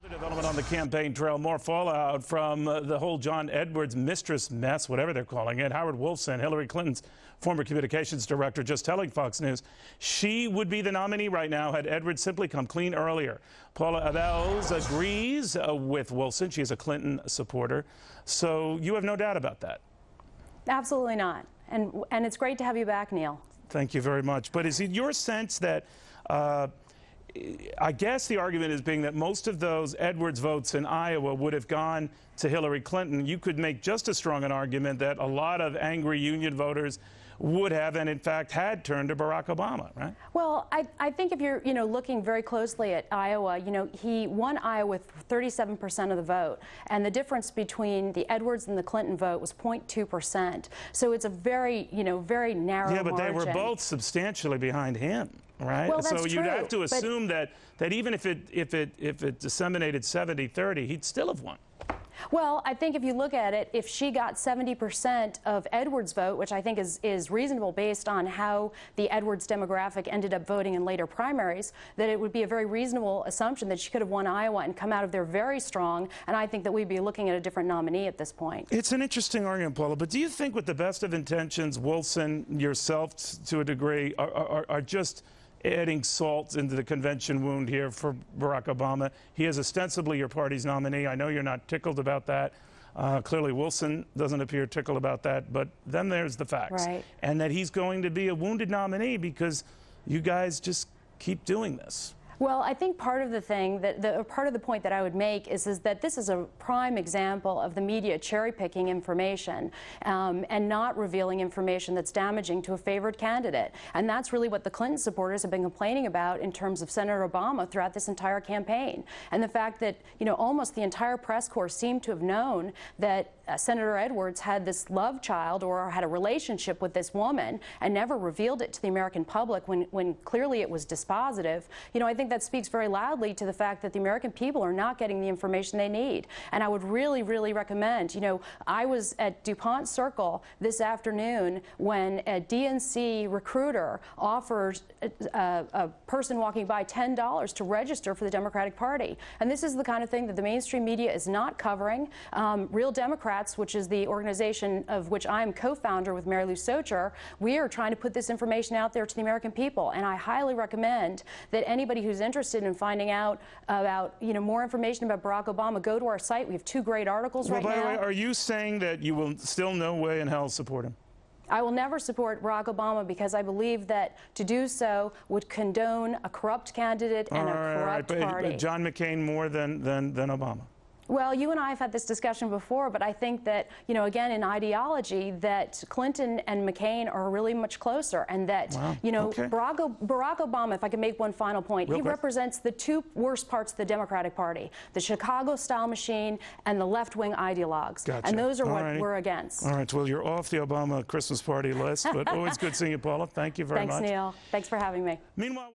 The development on the campaign trail, more fallout from the whole John Edwards mistress mess, whatever they're calling it. Howard Wolfson, Hillary Clinton's former communications director, just telling Fox News she would be the nominee right now had Edwards simply come clean earlier. Paula Abels agrees with Wolfson. She is a Clinton supporter. So you have no doubt about that? Absolutely not. And it's great to have you back, Neil. Thank you very much. But is it your sense that I guess the argument is being that most of those Edwards votes in Iowa would have gone to Hillary Clinton. You could make just as strong an argument that a lot of angry union voters would have, and in fact had, turned to Barack Obama, right? Well, I think if you're, looking very closely at Iowa, he won Iowa with 37% of the vote, and the difference between the Edwards and the Clinton vote was 0.2%. So it's a very, very narrow Yeah, but margin. they were both substantially behind him, right? Well, that's so you'd true, have to assume that even if it disseminated 70-30, he'd still have won. Well, I think if you look at it, if she got 70% of Edwards' vote, which I think is reasonable based on how the Edwards demographic ended up voting in later primaries, that it would be a very reasonable assumption that she could have won Iowa and come out of there very strong, and I think that we'd be looking at a different nominee at this point. It's an interesting argument, Paula, but do you think with the best of intentions, Wolfson, yourself to a degree, are just adding salt into the convention wound here for Barack Obama? He is ostensibly your party's nominee. I know you're not tickled about that. Clearly Wolfson doesn't appear tickled about that, but then there's the facts. Right. And that he's going to be a wounded nominee because you guys just keep doing this. Well, I think part of the thing, part of the point that I would make is that this is a prime example of the media cherry-picking information and not revealing information that's damaging to a favored candidate. And that's really what the Clinton supporters have been complaining about in terms of Senator Obama throughout this entire campaign. And the fact that, almost the entire press corps seemed to have known that Senator Edwards had this love child or had a relationship with this woman and never revealed it to the American public when clearly it was dispositive. I think that speaks very loudly to the fact that the American people are not getting the information they need. And I would really, really recommend, I was at DuPont Circle this afternoon when a DNC recruiter offered a person walking by $10 to register for the Democratic Party. And this is the kind of thing that the mainstream media is not covering. Real Democrats, which is the organization of which I am co-founder with Mary Lou Socher, we are trying to put this information out there to the American people. And I highly recommend that anybody who's interested in finding out about, more information about Barack Obama, go to our site. We have 2 great articles right now. Well, by the way, are you saying that you will still no way in hell support him? I will never support Barack Obama because I believe that to do so would condone a corrupt candidate and a corrupt party. But John McCain more than Obama? Well, you and I have had this discussion before, but I think that, again, in ideology, that Clinton and McCain are really much closer, and that, Okay. Barack Obama, if I can make one final point, Real he quick. represents the 2 worst parts of the Democratic Party, the Chicago-style machine and the left-wing ideologues. Gotcha. And those are what we're against. All right, well, you're off the Obama Christmas party list, but always good seeing you, Paula. Thank you very much. Thanks, Neil. Thanks for having me. Meanwhile,